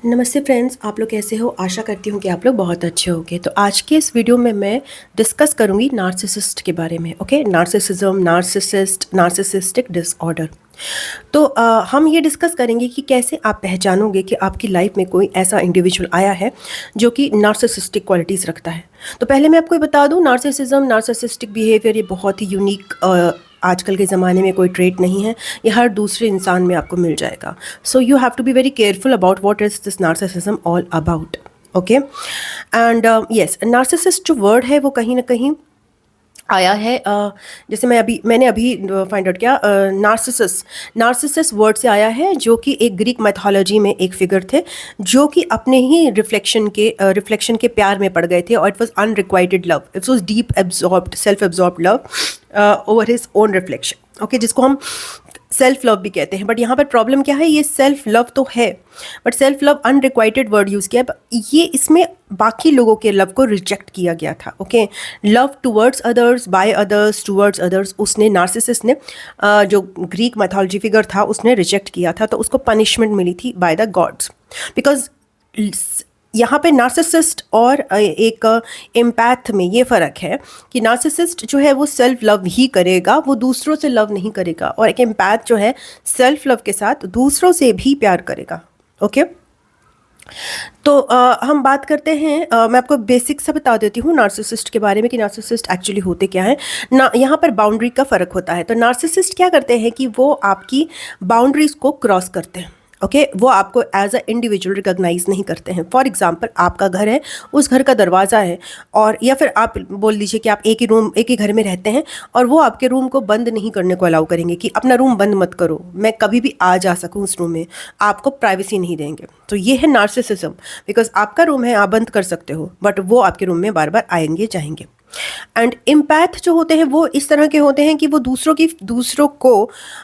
नमस्ते फ्रेंड्स, आप लोग कैसे हो? आशा करती हूँ कि आप लोग बहुत अच्छे होंगे। तो आज के इस वीडियो में मैं डिस्कस करूँगी नार्सिसिस्ट के बारे में। Okay, narcissism, narcissistic disorder. तो हम ये डिस्कस करेंगे कि कैसे आप पहचानोगे कि आपकी लाइफ में कोई ऐसा इंडिविजुअल आया है जो कि नार्सिसिस्टिक क्वालिटीज़ रखता है। तो पहले मैं आपको ये बता दूँ, नार्सिसिज्म, नार्सिसिस्टिक बिहेवियर ये बहुत ही यूनिक आजकल के ज़माने में कोई ट्रेट नहीं है। ये हर दूसरे इंसान में आपको मिल जाएगा। So you have to be very careful about what is this narcissism all about. Okay, and yes, narcissist जो वर्ड है वो कहीं ना कहीं आया है, जैसे मैंने अभी फाइंड आउट किया, नार्सिसस वर्ड से आया है, जो कि एक ग्रीक मैथोलॉजी में एक फिगर थे जो कि अपने ही रिफ्लेक्शन के प्यार में पड़ गए थे, और it was unrequited love, it was deep absorbed, self absorbed love over his own reflection. Okay, जिसको हम सेल्फ लव भी कहते हैं। बट यहाँ पर प्रॉब्लम क्या है, ये सेल्फ लव तो है but self love unrequited word use किया। ये इसमें बाकी लोगों के लव को रिजेक्ट किया गया था। Okay, love towards others, by others, towards others, उसने नार्सिसिस ने जो ग्रीक मैथोलॉजी फिगर था उसने रिजेक्ट किया था, तो उसको पनिशमेंट मिली थी बाय द गॉड्स। बिकॉज यहाँ पे नार्सिसिस्ट और एक एम्पैथ में ये फ़र्क है कि नार्सिसिस्ट जो है वो सेल्फ लव ही करेगा, वो दूसरों से लव नहीं करेगा, और एक एम्पैथ जो है सेल्फ लव के साथ दूसरों से भी प्यार करेगा। ओके, तो हम बात करते हैं, मैं आपको बेसिक सा बता देती हूँ नार्सिसिस्ट के बारे में कि नार्सिसिस्ट एक्चुअली होते क्या है ना। यहाँ पर बाउंड्री का फ़र्क होता है। तो नार्सिसिस्ट क्या करते हैं कि वो आपकी बाउंड्रीज़ को क्रॉस करते हैं। ओके, वो आपको एज अ इंडिविजुअल रिकॉग्नाइज नहीं करते हैं। फॉर एग्जांपल, आपका घर है, उस घर का दरवाज़ा है, और या फिर आप बोल लीजिए कि आप एक ही घर में रहते हैं, और वो आपके रूम को बंद नहीं करने को अलाउ करेंगे कि अपना रूम बंद मत करो, मैं कभी भी आ जा सकूं उस रूम में, आपको प्राइवेसी नहीं देंगे। तो ये है नार्सिसिज्म। बिकॉज आपका रूम है, आप बंद कर सकते हो, बट वो आपके रूम में बार बार आएंगे जाएंगे। एंड एम्पैथ जो होते हैं वो इस तरह के होते हैं कि वो दूसरों को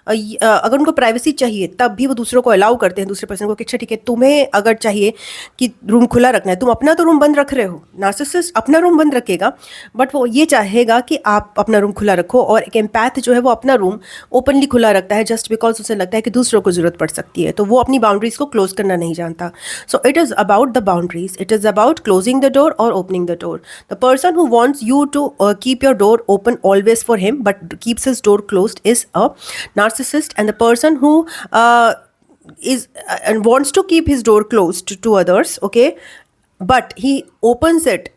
अगर उनको प्राइवेसी चाहिए तब भी वो दूसरों को अलाउ करते हैं, दूसरे पर्सन को, कि अच्छा ठीक है, तुम्हें अगर चाहिए कि रूम खुला रखना है, तुम अपना तो रूम बंद रख रहे हो। नार्सिसिस्ट अपना रूम बंद रखेगा बट वो ये चाहेगा कि आप अपना रूम खुला रखो, और एक एम्पैथ जो है वो अपना रूम ओपनली खुला रखता है जस्ट बिकॉज उसे लगता है कि दूसरों को ज़रूरत पड़ सकती है, तो वो अपनी बाउंड्रीज को क्लोज करना नहीं जानता। So it is about the boundaries, it is about closing the door और opening the door. The person who wants you to keep your door open always for him but keeps his door closed is a narcissist, and the person who is and wants to keep his door closed to others, okay, but he opens it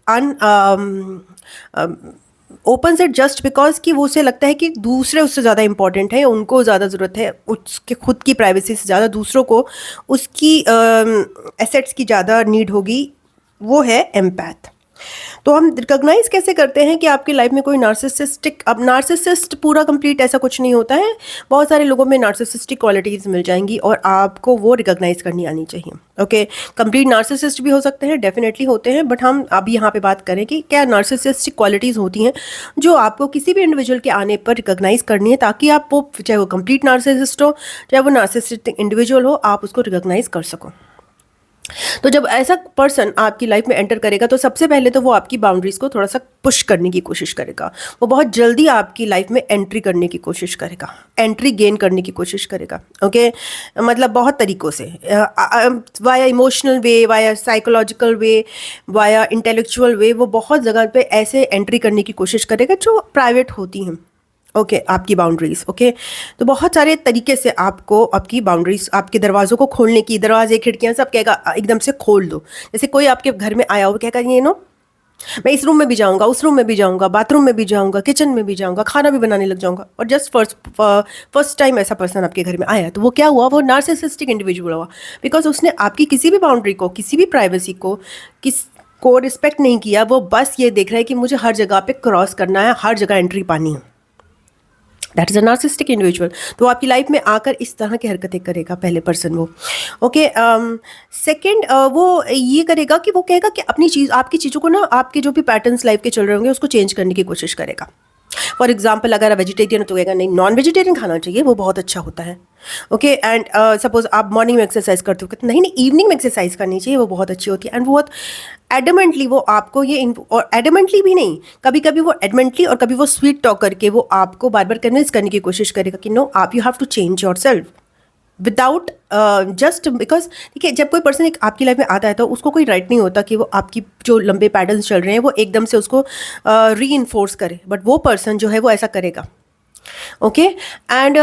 opens it just because कि वो उसे लगता है कि दूसरे उससे ज़्यादा important है, उनको ज़्यादा ज़रूरत है उसके खुद की प्राइवेसी से ज़्यादा, दूसरों को उसकी एसेट्स की ज़्यादा नीड होगी, वो है एम्पैथ। तो हम रिकॉग्नाइज कैसे करते हैं कि आपकी लाइफ में कोई नार्सिसिस्टिक, अब नार्सिसिस्ट पूरा कंप्लीट ऐसा कुछ नहीं होता है, बहुत सारे लोगों में नार्सिसिस्टिक क्वालिटीज़ मिल जाएंगी और आपको वो रिकॉग्नाइज करनी आनी चाहिए। ओके, कंप्लीट नार्सिसिस्ट भी हो सकते हैं, डेफिनेटली होते हैं, बट हम अभी यहाँ पे बात करें कि क्या नार्सिसिस्टिक क्वालिटीज़ होती हैं जो आपको किसी भी इंडिविजुअल के आने पर रिकॉग्नाइज करनी है, ताकि आप वो, चाहे वो कंप्लीट नार्सिसिस्ट हो चाहे वो नार्सिसिस्टिक इंडिविजुअल हो, आप उसको रिकॉग्नाइज कर सको। तो जब ऐसा पर्सन आपकी लाइफ में एंटर करेगा तो सबसे पहले तो वो आपकी बाउंड्रीज को थोड़ा सा पुश करने की कोशिश करेगा, वो बहुत जल्दी आपकी लाइफ में एंट्री करने की कोशिश करेगा, एंट्री गेन करने की कोशिश करेगा। ओके, मतलब बहुत तरीक़ों से, वाया इमोशनल वे, वाया साइकोलॉजिकल वे, वाया इंटेलेक्चुअल वे, वो बहुत जगह पे ऐसे एंट्री करने की कोशिश करेगा जो प्राइवेट होती हैं। ओके, आपकी बाउंड्रीज। ओके, तो बहुत सारे तरीके से आपको आपकी बाउंड्रीज, आपके दरवाज़ों को खोलने की, दरवाजे खिड़कियाँ सब कहेगा एकदम से खोल दो। जैसे कोई आपके घर में आया हो, कहेगा ये नो मैं इस रूम में भी जाऊँगा, उस रूम में भी जाऊँगा, बाथरूम में भी जाऊँगा, किचन में भी जाऊँगा, खाना भी बनाने लग जाऊँगा। और जस्ट फर्स्ट टाइम ऐसा पर्सन आपके घर में आया तो वो क्या हुआ, वो नार्सिसिस्टिक इंडिविजुअल हुआ, बिकॉज उसने आपकी किसी भी बाउंड्री को, किसी भी प्राइवेसी को रिस्पेक्ट नहीं किया। वो बस ये देख रहा है कि मुझे हर जगह पे क्रॉस करना है, हर जगह एंट्री पानी है। That is a narcissistic individual. तो आपकी लाइफ में आकर इस तरह की हरकतें करेगा पहले पर्सन वो। ओके, सेकेंड, वो ये करेगा कि वो कहेगा कि आपकी चीज़ों को ना, आपके जो भी पैटर्न्स लाइफ के चल रहे होंगे उसको चेंज करने की कोशिश करेगा। फॉर एग्जाम्पल, अगर आप वेजिटेरियन तो कहेगा नहीं, नॉन वेजिटेरियन खाना चाहिए, वो बहुत अच्छा होता है। ओके, एंड सपोज आप मॉर्निंग में एक्सरसाइज करते हो, नहीं नहीं इवनिंग में एक्सरसाइज करनी चाहिए, वो बहुत अच्छी होती है। एंड बहुत एडमेंटली वो आपको और एडमेंटली भी नहीं, कभी कभी वो एडमेंटली और कभी वो स्वीट टॉक करके वो आपको बार बार कन्विंस करने की कोशिश करेगा कि नो, आप you have to change yourself, without just because देखिए, जब कोई पर्सन एक आपकी लाइफ में आता है तो उसको कोई राइट नहीं होता कि वो आपकी जो लंबे पैटर्न्स चल रहे हैं वो एकदम से उसको री इन्फोर्स करे, बट वो पर्सन जो है वो ऐसा करेगा। ओके एंड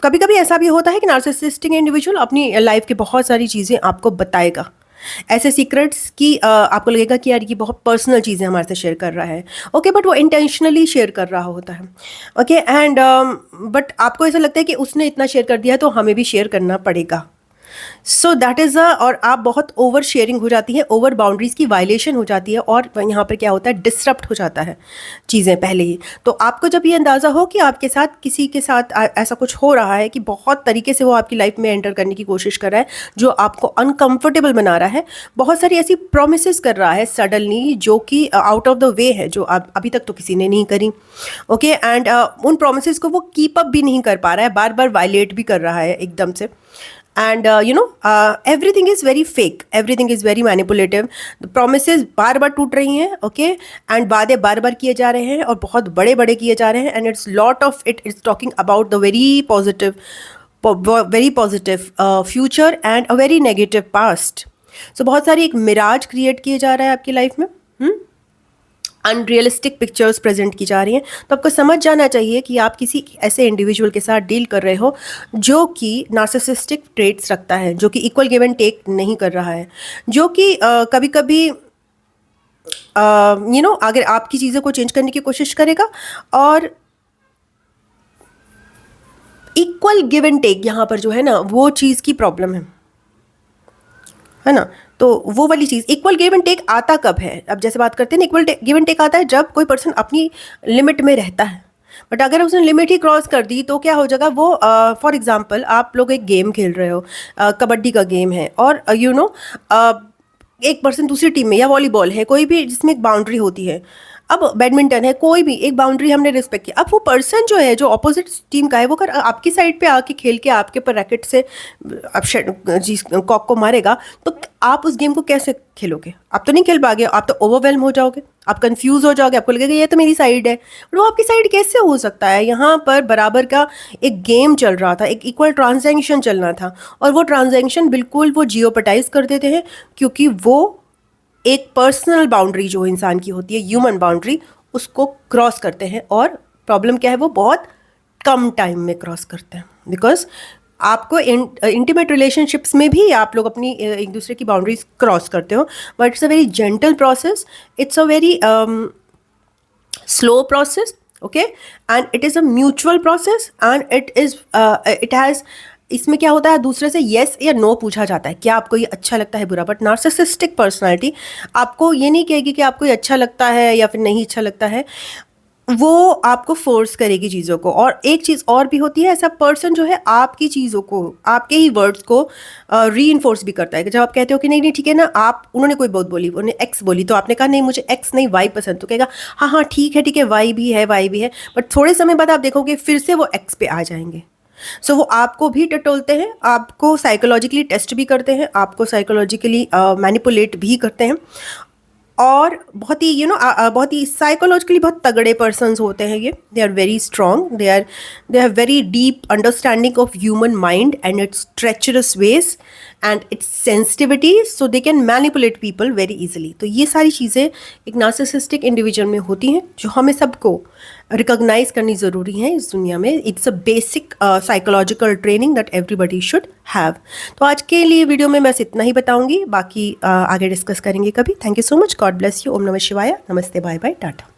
कभी कभी ऐसा भी होता है कि नार्सिसिस्टिक इंडिविजुअल अपनी लाइफ की बहुत सारी चीज़ें आपको बताएगा, ऐसे सीक्रेट्स कि आपको लगेगा कि यार ये बहुत पर्सनल चीज़ें हमारे से शेयर कर रहा है। ओके बट वो इंटेंशनली शेयर कर रहा होता है। ओके एंड बट आपको ऐसा लगता है कि उसने इतना शेयर कर दिया है तो हमें भी शेयर करना पड़ेगा। सो दैट इज़ और आप बहुत ओवर शेयरिंग हो जाती है, ओवर बाउंड्रीज की वायलेशन हो जाती है और यहाँ पर क्या होता है, डिसरप्ट हो जाता है चीज़ें पहले ही। तो आपको जब ये अंदाज़ा हो कि आपके साथ किसी के साथ ऐसा कुछ हो रहा है कि बहुत तरीके से वो आपकी लाइफ में एंटर करने की कोशिश कर रहा है, जो आपको अनकंफर्टेबल बना रहा है, बहुत सारी ऐसी प्रोमिसेस कर रहा है सडनली जो कि आउट ऑफ द वे है, जो आप अभी तक तो किसी ने नहीं करी। ओके एंड उन प्रोमिसेस को वो कीप अप भी नहीं कर पा रहा है, बार बार वायलेट भी कर रहा है एकदम से। And everything is very fake, everything is very manipulative, promises बार बार टूट रही हैं। ओके एंड वादे बार बार किए जा रहे हैं और बहुत बड़े बड़े किए जा रहे हैं, and it's lot of it is talking about the very positive future and a very negative past. So बहुत सारी एक मिराज क्रिएट किए जा रहा है आपकी लाइफ में, अनरियलिस्टिक पिक्चर्स प्रेजेंट की जा रही हैं। तो आपको समझ जाना चाहिए कि आप किसी ऐसे इंडिविजुअल के साथ डील कर रहे हो जो कि नार्सिसिस्टिक ट्रेट्स रखता है, जो कि इक्वल गिव एंड टेक नहीं कर रहा है, जो कि कभी कभी अगर आपकी चीज़ों को चेंज करने की कोशिश करेगा, और इक्वल गिव एंड टेक यहाँ पर जो है ना वो चीज़ की प्रॉब्लम है ना। तो वो वाली चीज़, इक्वल गिव एंड टेक आता कब है? अब जैसे बात करते हैं ना, इक्वल गिव एंड टेक आता है जब कोई पर्सन अपनी लिमिट में रहता है, बट अगर उसने लिमिट ही क्रॉस कर दी तो क्या हो जाएगा वो, फॉर एग्जांपल आप लोग एक गेम खेल रहे हो, कबड्डी का गेम है, और एक पर्सन दूसरी टीम में, या वॉलीबॉल है, कोई भी जिसमें एक बाउंड्री होती है, अब बैडमिंटन है, कोई भी एक बाउंड्री हमने रिस्पेक्ट किया, अब वो पर्सन जो है जो अपोजिट टीम का है वो कर आपकी साइड पे आके खेल के आपके पर रैकेट से जी कॉक को मारेगा, तो आप उस गेम को कैसे खेलोगे? आप तो नहीं खेल पाओगे, आप तो ओवरवेल्म हो जाओगे, आप कंफ्यूज हो जाओगे, आपको लगेगा ये तो मेरी साइड है, बट वो आपकी साइड कैसे हो सकता है? यहाँ पर बराबर का एक गेम चल रहा था, एक इक्वल ट्रांजैक्शन चलना था, और वो ट्रांजैक्शन बिल्कुल वो जियोपटाइज कर देते हैं, क्योंकि वो एक पर्सनल बाउंड्री जो इंसान की होती है, ह्यूमन बाउंड्री, उसको क्रॉस करते हैं। और प्रॉब्लम क्या है, वो बहुत कम टाइम में क्रॉस करते हैं, बिकॉज आपको इंटीमेट रिलेशनशिप्स में भी आप लोग अपनी एक दूसरे की बाउंड्रीज क्रॉस करते हो, but it's a very gentle process, it's a very slow process. Okay and it is a mutual process, and it has, इसमें क्या होता है, दूसरे से येस या नो पूछा जाता है, क्या आपको ये अच्छा लगता है, बुरा। बट नार्सिसिस्टिक पर्सनालिटी आपको ये नहीं कहेगी कि आपको ये अच्छा लगता है या फिर नहीं अच्छा लगता है, वो आपको फोर्स करेगी चीज़ों को। और एक चीज़ और भी होती है, ऐसा पर्सन जो है आपकी चीज़ों को, आपके ही वर्ड्स को री इन्फोर्स भी करता है। कि जब आप कहते हो कि नहीं नहीं ठीक है ना, आप, उन्होंने कोई बहुत बोली, उन्होंने एक्स बोली, तो आपने कहा नहीं मुझे एक्स नहीं वाई पसंद, तो कहेगा हाँ हाँ ठीक है वाई भी है, वाई भी है, बट थोड़े समय बाद आप देखोगे फिर से वो एक्स पे आ जाएंगे। सो वो आपको भी टटोलते हैं, आपको साइकोलॉजिकली टेस्ट भी करते हैं, आपको साइकोलॉजिकली मैनिपुलेट भी करते हैं, और बहुत ही बहुत ही साइकोलॉजिकली बहुत तगड़े पर्सन्स होते हैं ये। They are very strong, they have very deep understanding of human mind and its treacherous ways and its sensitivity, so they can manipulate people very easily. तो ये सारी चीज़ें एक नार्सिसिस्टिक इंडिविजुअल में होती हैं, जो हमें सबको रिकॉग्नाइज करनी ज़रूरी है इस दुनिया में। It's a basic psychological training that everybody should have. तो आज के लिए वीडियो में बस इतना ही बताऊंगी, बाकी आगे डिस्कस करेंगे कभी। Thank you so much, god bless you, ओम नमः शिवाय, नमस्ते, बाय बाय, टाटा।